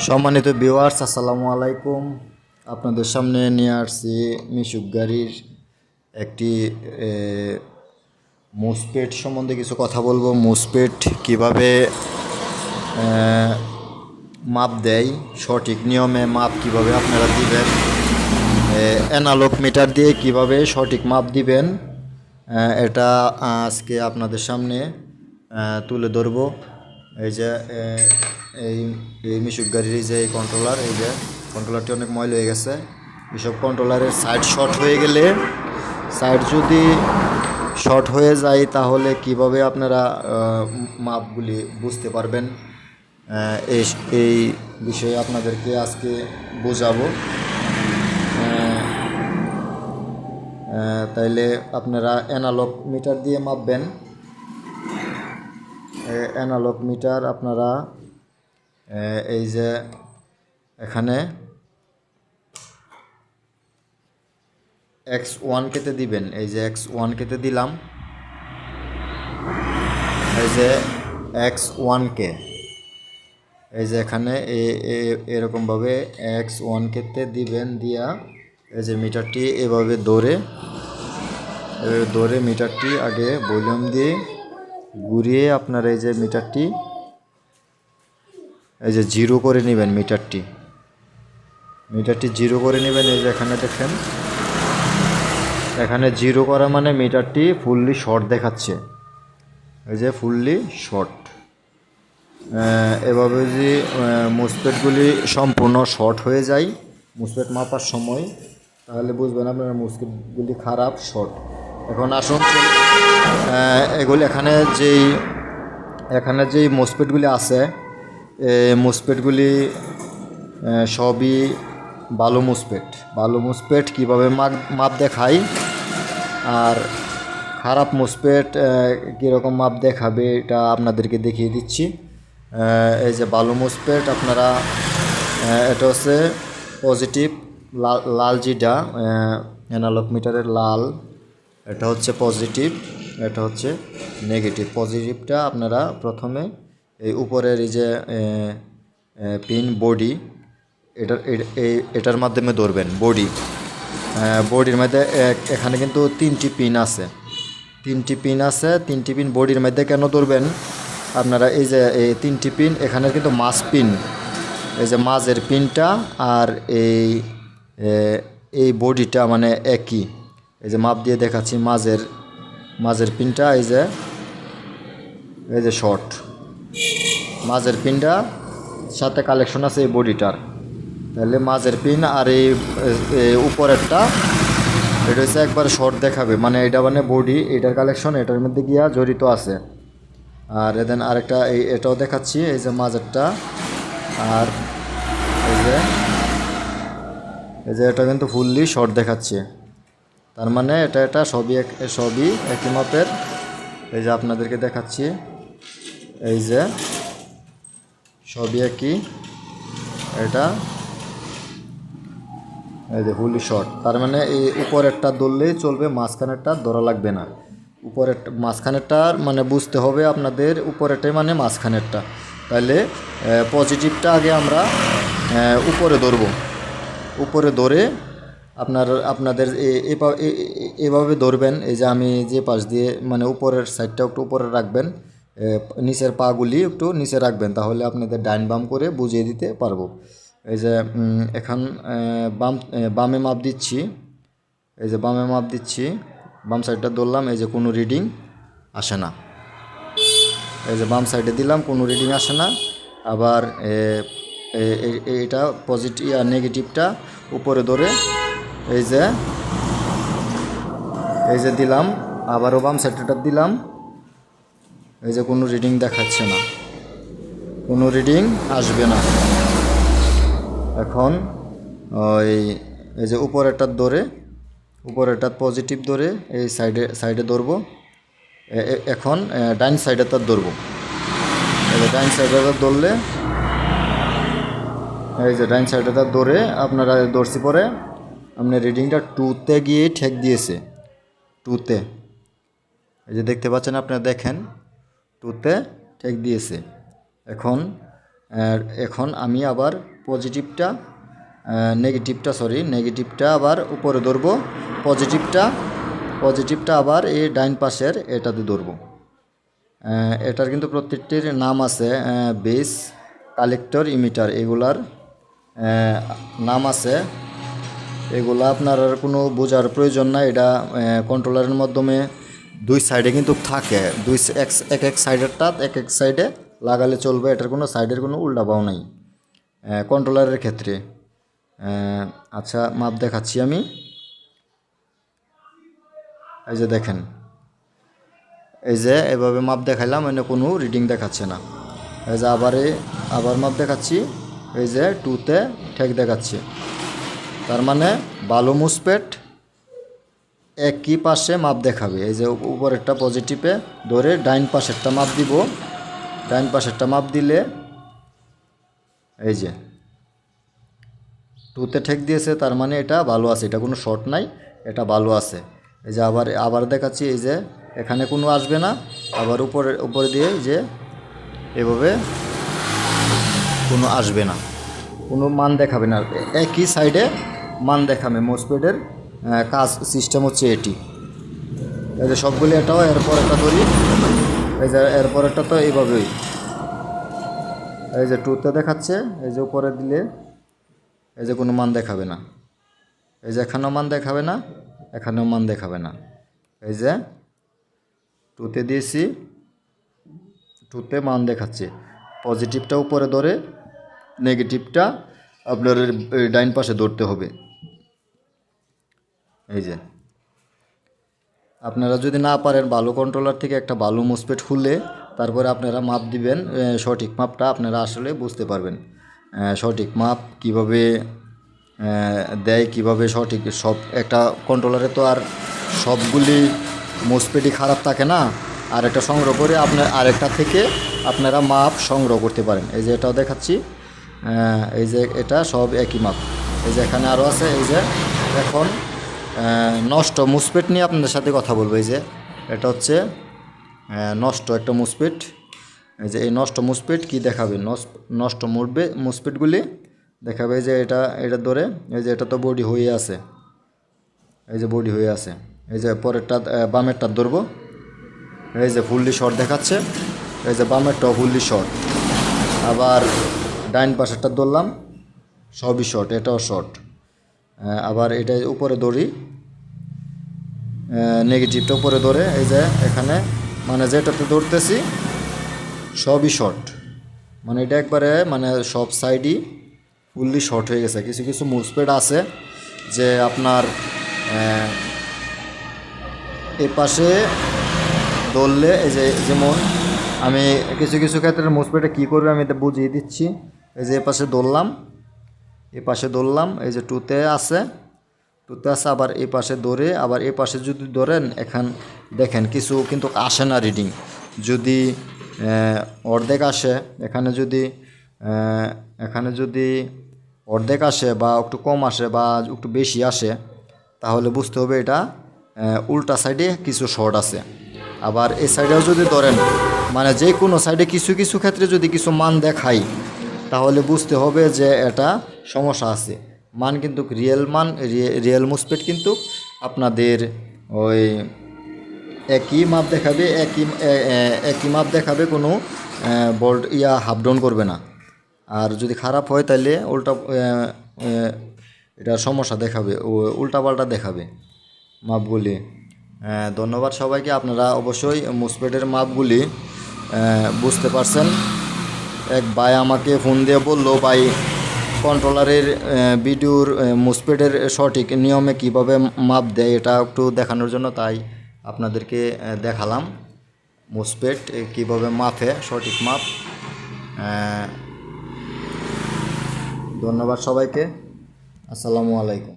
সম্মানিত ভিউয়ার্স, আসসালামু আলাইকুম। আপনাদের সামনে নিয়ে আসছি মিশুক গাড়ির একটি মুসপেট সম্বন্ধে কিছু কথা বলবো। মুসপেট কিভাবে মাপ দেয়, সঠিক নিয়মে মাপ কিভাবে আপনারা দিবেন, অ্যানালগ মিটার দিয়ে কিভাবে সঠিক মাপ দিবেন, এটা আজকে আপনাদের সামনে তুলে ধরবো। এই যে এই এই মিশুক গাড়ির যে এই কন্ট্রোলার, এই যে কন্ট্রোলারটি অনেক ময়লা হয়ে গেছে। এসব কন্ট্রোলারের সাইড শর্ট হয়ে গেলে, সাইড যদি শর্ট হয়ে যায় তাহলে কিভাবে আপনারা মাপগুলি বুঝতে পারবেন, এই এই বিষয়ে আপনাদেরকে আজকে বোঝাবো। তাইলে আপনারা অ্যানালগ মিটার দিয়ে মাপবেন। অ্যানালগ মিটার আপনারা এই যে এখানে X1 কেতে দিবেন। এই যে X1 কেতে দিলাম, এই যে X1 কে, এই যে এখানে এরকমভাবে X1 কেতে দিবেন। দিয়া এই যে মিটারটি এভাবে ধরে মিটারটি আগে ভলিউম দিয়ে ঘুরিয়ে আপনার এই যে মিটারটি এই যে জিরো করে নেবেন। মিটারটি জিরো করে নেবেন। এই যে এখানে দেখেন, এখানে জিরো করা মানে মিটারটি ফুললি শর্ট দেখাচ্ছে। এই যে ফুললি শর্ট। এভাবে যদি মুসপেটগুলি সম্পূর্ণ শর্ট হয়ে যায় মুসপেট মাপার সময়, তাহলে বুঝবেন আপনার মুসপেটগুলি খারাপ, শর্ট। এখন আসুন এগুলি এখানে যেই মুসপেটগুলি আছে, মুসপেটগুলি সবই ভালো মুসপেট কীভাবে মাপ দেখায় আর খারাপ মুসপেট কীরকম মাপ দেখাবে এটা আপনাদেরকে দেখিয়ে দিচ্ছি। এই যে ভালো মুসপেট আপনারা, এটা হচ্ছে পজিটিভ লাল যেটা অ্যানালগ মিটারের লাল, এটা হচ্ছে পজিটিভ, এটা হচ্ছে নেগেটিভ। পজিটিভটা আপনারা প্রথমে এই উপরের এই যে পিন বডি, এটার মাধ্যমে ধরবেন। বডির মধ্যে এখানে কিন্তু তিনটি পিন আছে। তিনটি পিন বডির মধ্যে কেন ধরবেন আপনারা? এই যে এই তিনটি পিন, এখানে কিন্তু মাঝ পিন, এই যে মাঝের পিনটা আর এই বডিটা মানে একই। এই যে মাপ দিয়ে দেখাচ্ছি, মাঝের পিনটা এই যে শর্ট, মাঝের পিনটা সাথে কালেকশন আছে এই বডিটার। তাহলে মাঝের পিন আর এই উপরেরটা, এটা হচ্ছে একবার শর্ট দেখাবে, মানে এটা মানে বডি, এটার কালেকশন এটার মধ্যে গিয়া জড়িত আছে। আর এদেন আরেকটা এটাও দেখাচ্ছি, এই যে মাঝেরটা, আর এই যে এটা কিন্তু ফুললি শর্ট দেখাচ্ছে। তার মানে এটা সবই একই মাপের। এই যে আপনাদেরকে দেখাচ্ছি, এই যে সবই একই। এটা এই যে ফুললি শর্ট, তার মানে এই উপরেরটা ধরলেই চলবে, মাঝখানেরটা ধরা লাগবে না। মাঝখানেরটার মানে বুঝতে হবে আপনাদের, উপরেরটাই মানে মাঝখানেরটা। তাহলে পজিটিভটা আগে আমরা উপরে ধরে আপনাদের এভাবে ধরবেন। এই যে আমি যে পাশ দিয়ে মানে উপরের সাইডটা একটু উপরে রাখবেন, নিচের পাগুলি একটু নিচে রাখবেন, তাহলে আপনাদের ডাইন বাম করে বুঝিয়ে দিতে পারবো। এই যে এখন বামে মাপ দিচ্ছি। এই যে বামে মাপ দিচ্ছি, বাম সাইডটা ধরলাম, এই যে কোনো রিডিং আসে না। এই যে বাম সাইডে দিলাম, কোনো রিডিং আসে না। আবার এইটা পজিটিভ আর নেগেটিভটা উপরে ধরে এই যে দিলাম, আবারও বাম সাইডটা দিলাম, এই যে কোনো রিডিং দেখাচ্ছে না, কোনো রিডিং আসবে না। এখন এই যে উপরেরটা পজিটিভ ধরে এই সাইডে ধরবো। এখন ডাইন সাইডে তার ধরবো। এই যে ডাইন সাইডে ধরলে, এই যে ডাইন সাইডে তার ধরে আপনারা ধরছি, পরে আপনার রিডিংটা 2-তে গিয়ে ঠেক দিয়েছে। 2-তে, এই যে দেখতে পাচ্ছেন, আপনারা দেখেন 2-তে ঠেক দিয়েছে। এখন আমি আবার পজিটিভটা নেগেটিভটা আবার উপরে ধরবো, পজিটিভটা আবার এই ডাইন পাশের এটাতে ধরবো। এটার কিন্তু প্রত্যেকটির নাম আছে, বেস, কালেক্টর, ইমিটার, এগুলার নাম আছে। এগুলা আপনার কোনো বোঝার প্রয়োজন নাই। এটা কন্ট্রোলারের মাধ্যমে দুই সাইডে কিন্তু থাকে, এক সাইডেরটা এক সাইডে লাগালে চলবে। এটার কোনো সাইডের কোনো উল্টাপাও নাই কন্ট্রোলারের ক্ষেত্রে। আচ্ছা, মাপ দেখাচ্ছি আমি। এই যে দেখেন, এই যে এভাবে মাপ দেখাইলাম, এনে কোনো রিডিং দেখাচ্ছে না। এই যে আবার মাপ দেখাচ্ছি, এই যে 2-তে ঠেক দেখাচ্ছে। তার মানে ভালো মুসপেট একই পাশে মাপ দেখাবে। এই যে উপরেরটা পজিটিভে ধরে ডাইন পাশেরটা মাপ দিব, ডাইন পাশেরটা মাপ দিলে এই যে 2-তে ঠেক দিয়েছে, তার মানে এটা ভালো আছে, এটা কোনো শর্ট নাই, এটা ভালো আছে। এই যে আবার দেখাচ্ছি, এই যে এখানে কোনো আসবে না, আবার উপরে দিয়ে যে এভাবে কোনো আসবে না, কোনো মান দেখাবে না, একই সাইডে মান দেখাবে। মোসপেডের কাজ সিস্টেম হচ্ছে এটি। এই যে সবগুলি, এটাও এরপর একটা ধরি, এই যে এরপর একটা তো এইভাবেই, এই যে 2-তে দেখাচ্ছে, এই যে উপরে দিলে এই যে কোনো মান দেখাবে না, এই যে এখানেও মান দেখাবে না, এখানেও মান দেখাবে না। এই যে 2-তে দিয়েছি, 2-তে মান দেখাচ্ছে। পজিটিভটা উপরে ধরে নেগেটিভটা আপনার ডাইন পাশে ধরতে হবে। এই যে আপনারা যদি না পারেন, ভালো কন্ট্রোলার থেকে একটা ভালো মুসপেট খুলে তারপরে আপনারা মাপ দিবেন, সঠিক মাপটা আপনারা আসলে বুঝতে পারবেন। সঠিক মাপ কিভাবে দেয়, কিভাবে সঠিক সব, একটা কন্ট্রোলারে তো আর সবগুলি মুসপেটই খারাপ থাকে না। আর একটা সংগ্রহ করে আপনার আরেকটা থেকে আপনারা মাপ সংগ্রহ করতে পারেন। এই যে এটাও দেখাচ্ছি, এই যে এটা সব একই মাপ। এই যে এখানে আরও আছে। এই যে এখন নষ্ট মুসপেট নিয়ে আপনাদের সাথে কথা বলবো। এই যে এটা হচ্ছে নষ্ট একটা মুসপেট। এই যে এই নষ্ট মুসপেট কি দেখাবে, নষ্ট মুসপেটগুলি দেখাবে। এই যে এটা ধরে, এই যে এটা তো বডি হয়ে আছে, এই যে বডি হয়ে আছে। এই যে পরেরটা বামেরটা ধরবো, এই যে ফুললি শর্ট দেখাচ্ছে, এই যে বামেরটাও ফুললি শর্ট। আবার ডাইন পাশেরটা ধরলাম, সবই শর্ট, এটাও শর্ট। আবার এটা উপরে ধরি, নেগেটিভটা উপরে ধরে, এই যে এখানে মানে যেটাতে ধরতেছি সবই শর্ট, মানে এটা একবারে মানে সব সাইডই ফুললি শর্ট হয়ে গেছে। কিছু কিছু মুসপেট আছে যে আপনার এ পাশে ধরলে, এই যে যেমন আমি কিছু কিছু ক্ষেত্রে মুসপেটে কী করবে আমি এটা বুঝিয়ে দিচ্ছি। এই যে এ পাশে ধরলাম, এই যে 2-তে আছে, আবার এই পাশে ধরে, আবার এই পাশে যদি ধরেন, এখান দেখেন কিছু কিন্তু আসে না রিডিং। যদি অর্ধেক আসে, এখানে যদি অর্ধেক আসে বা একটু কম আসে বা একটু বেশি আসে, তাহলে বুঝতে হবে এটা উল্টা সাইডে কিছু শর্ট আছে। আবার এই সাইডেও যদি ধরেন, মানে যে কোনো সাইডে কিছু কিছু ক্ষেত্রে যদি কিছু মান দেখাই, তাহলে বুঝতে হবে যে এটা সমস্যা আছে। মান কিন্তু রিয়েল মুসপেট কিন্তু আপনাদের ওই একই মাপ দেখাবে, কোনো বোল্ট হাফ ডাউন করবে না। আর যদি খারাপ হয় তাহলে এটা সমস্যা দেখাবে, উল্টাপাল্টা দেখাবে মাপগুলি। ধন্যবাদ সবাইকে। আপনারা অবশ্যই মুসপেটের মাপগুলি বুঝতে পারছেন। এক ভাই আমাকে ফোন দিয়ে বলল, ভাই কন্ট্রোলারের ভিডিওর মুসপেটের সঠিক নিয়মে কিভাবে মাপ দেয় এটা একটু দেখানোর জন্য, তাই আপনাদেরকে দেখালাম মুসপেট কিভাবে মাপে, সঠিক মাপ। ধন্যবাদ সবাইকে, আসসালামু আলাইকুম।